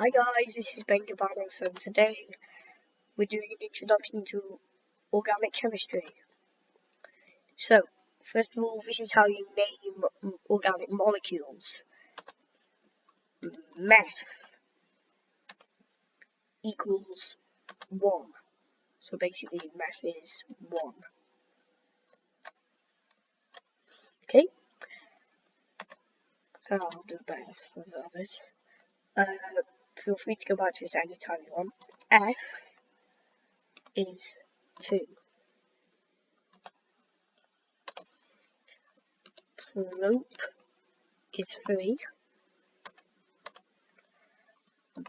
Hi guys, this is Ben Gabanos, and today we're doing an introduction to organic chemistry. So, first of all, this is how you name organic molecules. Meth equals 1. So basically, meth is 1. Okay? So I'll do better for the others. Feel free to go back to this anytime you want. F is 2. Loop is 3.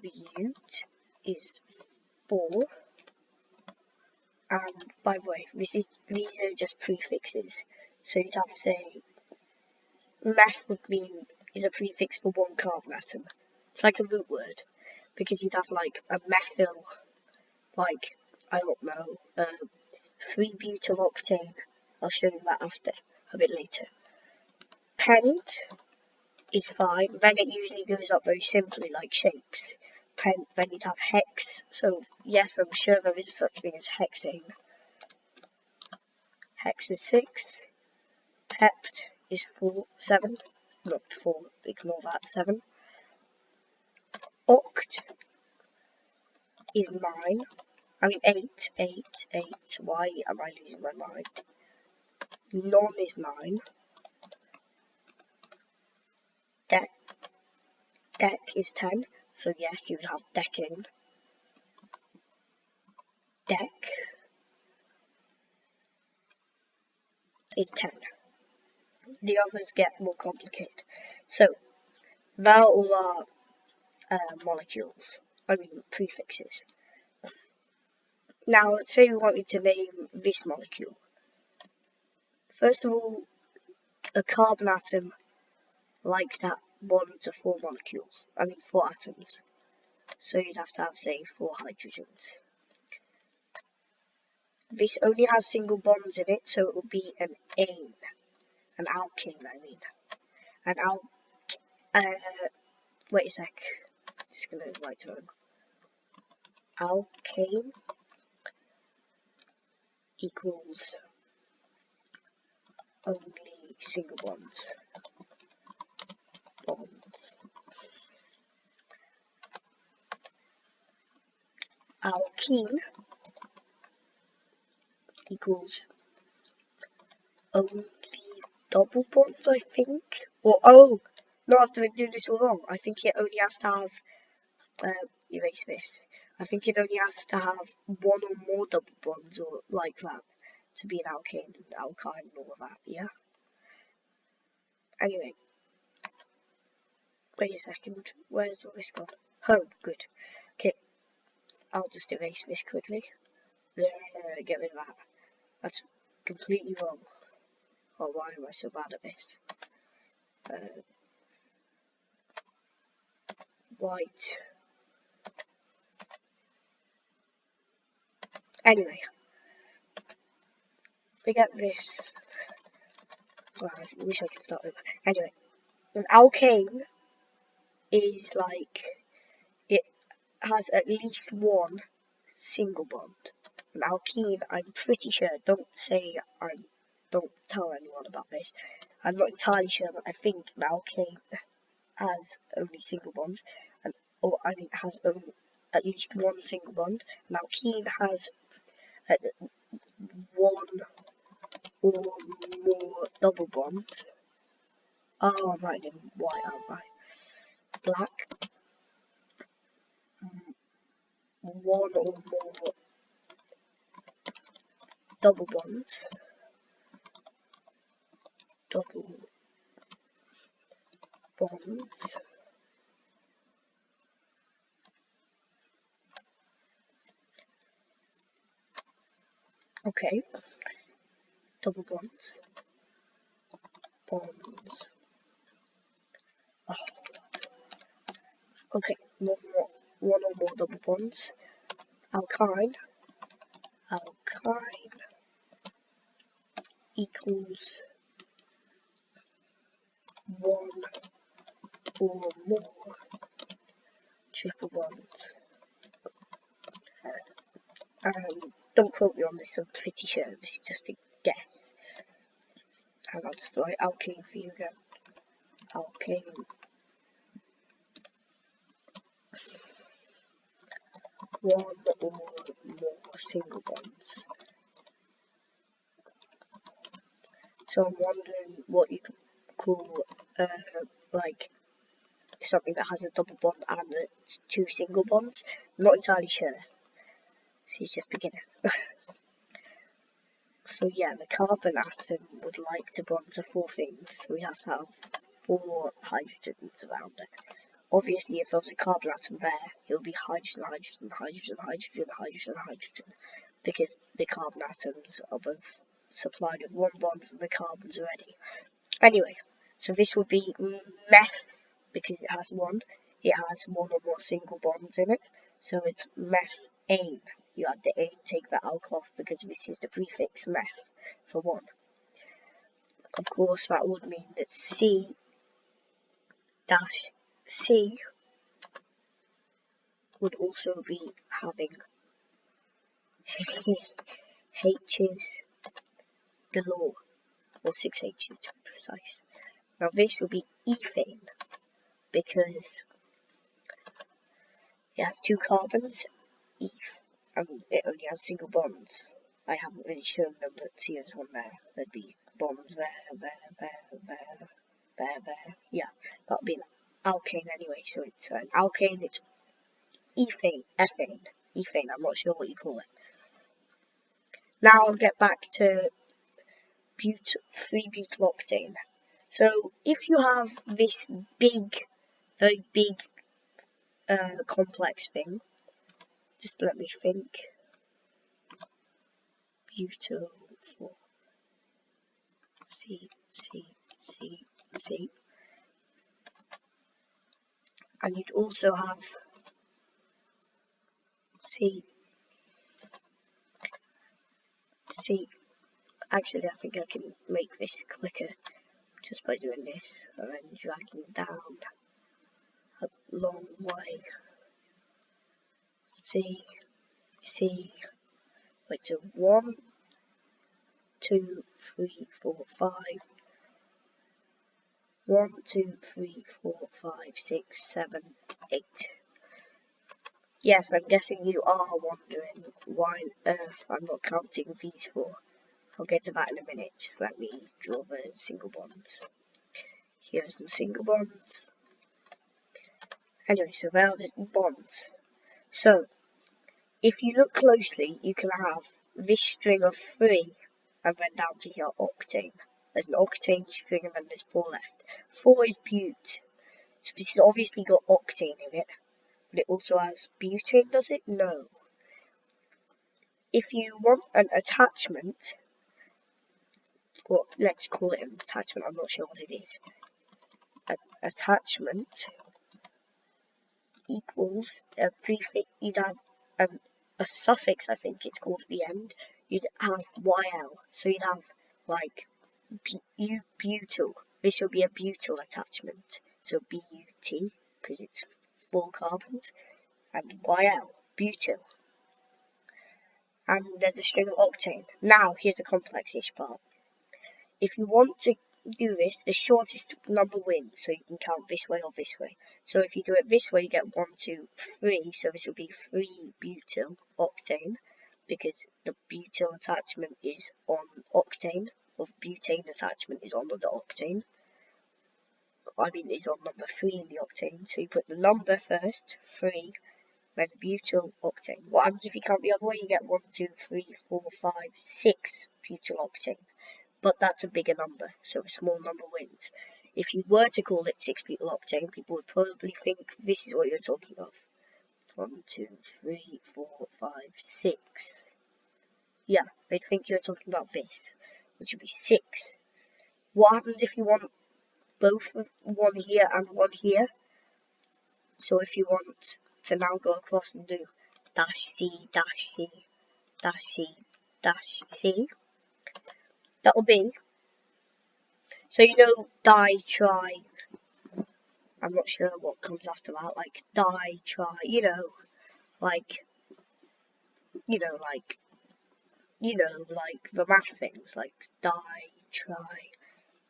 Bute is 4. And by the way, these are just prefixes. So you'd have to say meth is a prefix for one carbon atom. It's like a root word because you'd have like a methyl, like I don't know, 3-butyl-octane. I'll show you that after a bit later. Pent is 5. Then it usually goes up very simply, like shapes. Pent. Then you'd have hex. So yes, I'm sure there is such thing as hexane. Hex is 6. Hept is 7. Not 4, ignore that, 7. Oct is 9. I mean 8. Why am I losing my mind? Non is 9. Dec is 10. So yes, you would have decane. Dec is 10. The others get more complicated. So, that all are molecules. I mean prefixes. Now, let's say we wanted to name this molecule. First of all, a carbon atom likes to have 1 to 4 molecules. I mean 4 atoms. So you'd have to have, say, 4 hydrogens. This only has single bonds in it, so it will be an ane. An alkane, I mean. Wait a sec. Just gonna write it on. Alkane equals only single bonds. Alkene equals only double bonds, I think. Or, oh, no, I've been doing this all wrong. I think it only has to have, erase this. I think it only has to have 1 or more double bonds or like that to be an alkane and alkyne and all of that, yeah? Anyway. Wait a second, where's all this gone? Oh, good. Okay, I'll just erase this quickly. Get rid of that. That's completely wrong. Oh, why am I so bad at this? White. Anyway, forget this. Well, I wish I could start over. Anyway, an alkane is like, it has at least 1 single bond. An alkene, I'm pretty sure, don't tell anyone about this. I'm not entirely sure, but I think an alkane has only single bonds, has at least 1 single bond. An alkene has 1 or more double bonds. Oh, I'm writing in white, aren't I? Black. 1 or more double bonds. Double bonds. Okay. Double bonds. Bonds. Oh. Okay, 1 or more double bonds. Alkyne equals 1 or more triple bonds. Don't quote me on this, I'm pretty sure this is just a guess. And I'll just write alkane for you again. Alkane. One or more single bonds. So I'm wondering what you could call like something that has a double bond and two single bonds. I'm not entirely sure. This is just beginner. So yeah, the carbon atom would like to bond to four things. So we have to have 4 hydrogens around it. Obviously, if there was a carbon atom there, it would be hydrogen, hydrogen, hydrogen, hydrogen, hydrogen, hydrogen, because the carbon atoms are both supplied with one bond from the carbons already. Anyway, so this would be meth, because it has one. It has one or more single bonds in it, so it's methane. You add the ane, take the alcohol off, because this is the prefix meth for one. Of course, that would mean that C would also be having H's galore, or 6 H's to be precise. Now this would be ethane, because it has 2 carbons, and it only has single bonds. I haven't really shown them, but see it's on there. There'd be bonds there. Yeah, that'll be an alkane anyway, so it's an alkane, it's ethane, I'm not sure what you call it. Now I'll get back to 3-butyloctane. So if you have this very big complex thing, just let me think. Butyl 4 C. And you'd also have C. Actually, I think I can make this quicker just by doing this and then dragging down a long way. C. Wait, so 1, 2, 3, 4, 5. 1, 2, 3, 4, 5, 6, 7, 8. Yes, I'm guessing you are wondering why on earth I'm not counting these 4. I'll get to that in a minute. Just let me draw the single bonds. Here are some single bonds. Anyway, so there are the bonds. So, if you look closely, you can have this string of 3 and then down to here octane. There's an octane string and then there's 4 left. 4 is bute. So this has obviously got octane in it. But it also has butane, does it? No. If you want an attachment, or let's call it an attachment, I'm not sure what it is. An attachment equals a prefix, you'd have a suffix, I think it's called at the end, you'd have YL. So you'd have like butyl. This would be a butyl attachment. So BUT, because it's 4 carbons, and YL, butyl. And there's a string of octane. Now, here's a complex-ish part. If you want to do this, the shortest number wins, so you can count this way or this way. So if you do it this way, you get 1, 2, 3, so this will be 3-butyl octane, because the butyl attachment is on octane, or butane attachment is on the octane. I mean, is on number 3 in the octane, so you put the number first, 3, then butyl octane. What happens if you count the other way? You get 1, 2, 3, 4, 5, 6 butyl octane. But that's a bigger number, so a small number wins. If you were to call it 6-butyl octane, people would probably think this is what you're talking of. 1, 2, 3, 4, 5, 6. Yeah, they'd think you're talking about this, which would be 6. What happens if you want both one here and one here? So if you want to now go across and do -C, -C, -C, -C, that will be, so you know di, tri, I'm not sure what comes after that, like die, try, you know, like, like, like the math things, like die, try,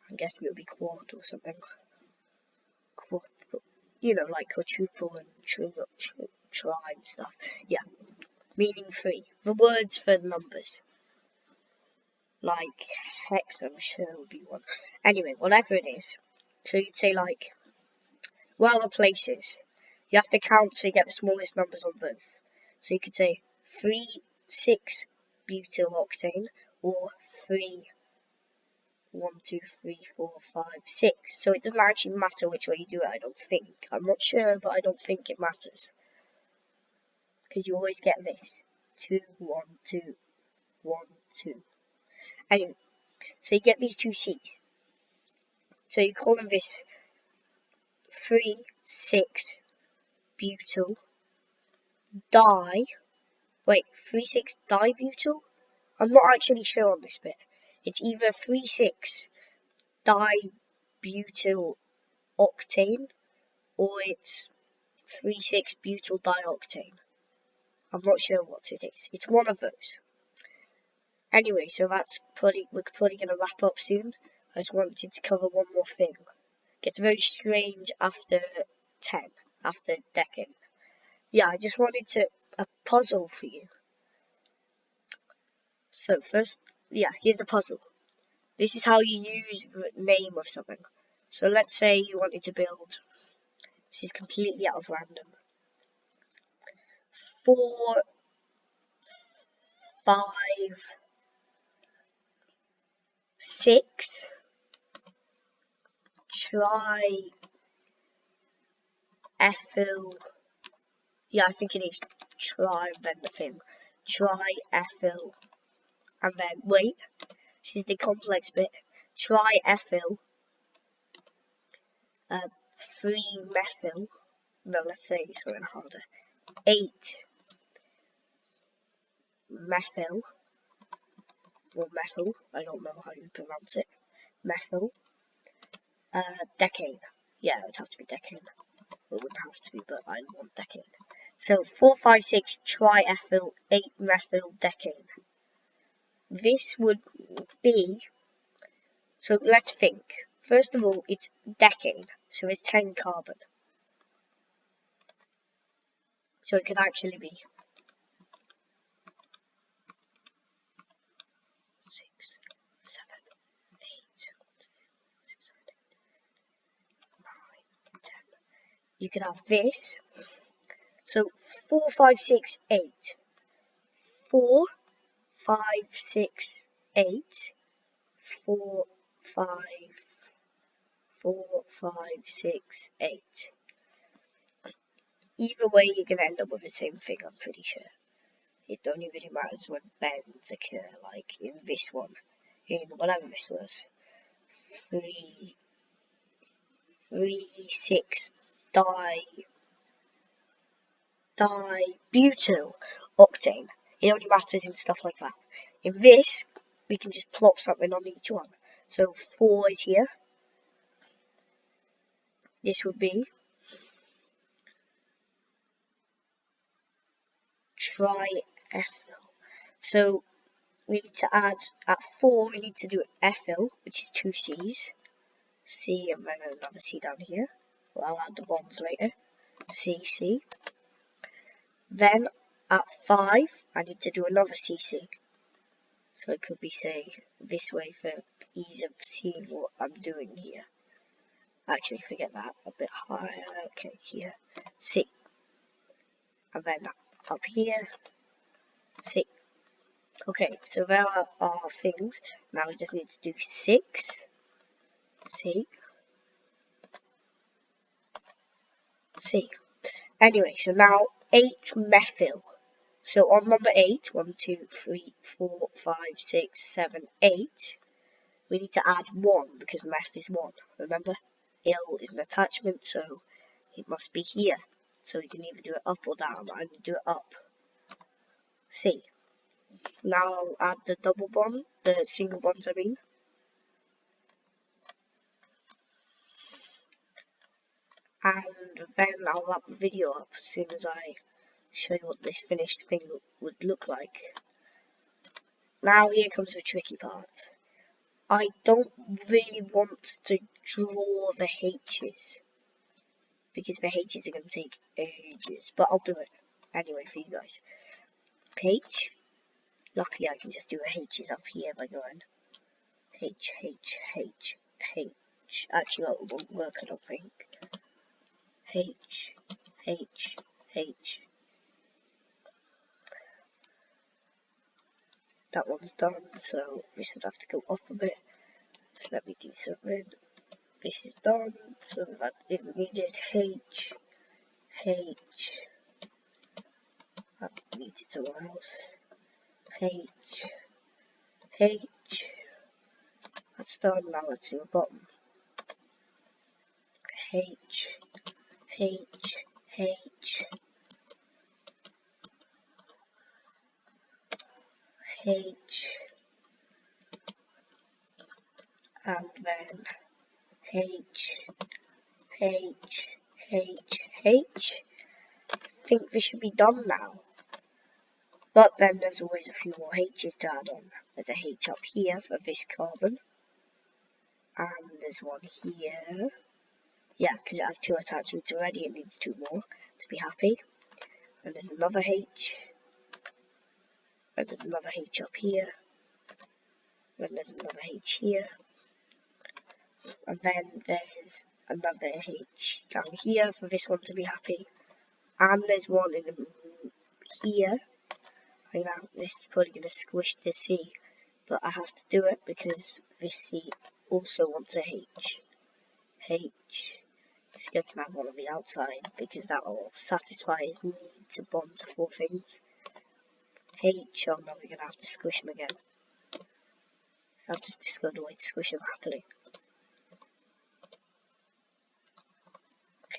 I'm guessing it would be quad or something, quad, like quadruple and try and stuff, yeah, meaning 3, the words for numbers, like hex, I'm sure would be 1, anyway, whatever it is, so you'd say like, well, the places, you have to count so you get the smallest numbers on both. So you could say 3, 6 butyl octane or 3, 1, 2, 3, 4, 5, 6. So it doesn't actually matter which way you do it, I don't think. I'm not sure, but I don't think it matters. Because you always get this. 2, 1, 2, 1, 2. Anyway, so you get these two C's. So you call them this 3, 6 butyl di. Wait, 3, 6 dibutyl? I'm not actually sure on this bit. It's either 3, 6 dibutyl octane or it's 3, 6 butyl dioctane. I'm not sure what it is. It's one of those. Anyway, so we're probably going to wrap up soon. I just wanted to cover one more thing. It gets very strange after 10, after decade. Yeah, I just wanted a puzzle for you. So first, yeah, here's the puzzle. This is how you use the name of something. So let's say you wanted to build, this is completely out of random, 4, 5, 6, triethyl, yeah, I think it is then the thing, triethyl, and then, wait, this is the complex bit, triethyl, 3-methyl, no, let's say something harder, 8-methyl, or methyl, I don't know how you pronounce it, methyl, decane, yeah, it would have to be decane, it wouldn't have to be, but I want decane. So 4, 5, 6 triethyl 8-methyl decane. This would be, so let's think. First of all, it's decane, so it's 10 carbon. So it could actually be 6, 7, 8, 6, 9, 10. You could have this. So 4, 5, 6, 8. 4, 5, 6, 8. 4, 5, 4, 5, 6, 8. Either way, you're going to end up with the same thing, I'm pretty sure. It only really matters when bends occur, like in this one, in whatever this was. 3, 6 dibutyl octane. It only matters in stuff like that. In this, we can just plop something on each one. So 4 is here. This would be triethyl. So we need to add, at 4, we need to do ethyl, which is 2 C's. C and then another C down here. Well, I'll add the bonds later. C, C. Then at 5, I need to do another CC. So it could be, say, this way for ease of seeing what I'm doing here. Actually, forget that. A bit higher. Okay, here. C. And then up here. C. Okay, so there are our things. Now we just need to do 6. C. C. Anyway, so now 8-methyl. So on number 8, 1, 2, 3, 4, 5, 6, 7, 8, we need to add 1 because meth is 1. Remember? Il is an attachment, so it must be here. So we can either do it up or down. I'm going to do it up. C. Now I'll add the double bond, the single bonds I mean. and then I'll wrap the video up as soon as I show you what this finished thing would look like. Now here comes the tricky part. I don't really want to draw the H's, because the H's are going to take ages, but I'll do it anyway for you guys. H, luckily I can just do the H's up here by going H, H, H, H. Actually that won't work, I don't think. H, H, H. That one's done, so this would have to go up a bit. So let me do something. This is done, so that isn't needed. H, H. That needed somewhere else. H, H. That's done. Now let's do a bottom. H, H, H. H. And then H, H, H, H. I think this should be done now. But then there's always a few more H's to add on. There's a H up here for this carbon. And there's one here. Yeah, because it has 2 attachments already, it needs 2 more to be happy. And there's another H. And there's another H up here. And there's another H here. And then there's another H down here for this one to be happy. And there's one in here. Right now, this is probably going to squish the C, but I have to do it because this C also wants a H. H. This guy can have one on the outside because that will satisfy his need to bond to 4 things. H. Oh no, we're going to have to squish him again. I've just discovered a way to squish him happily.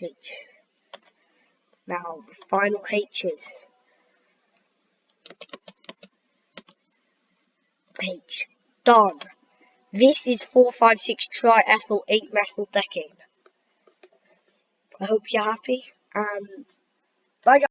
H. Now, the final H's. H. Done. This is 4,5,6 triethyl 8-methyl decane. I hope you're happy, and bye guys.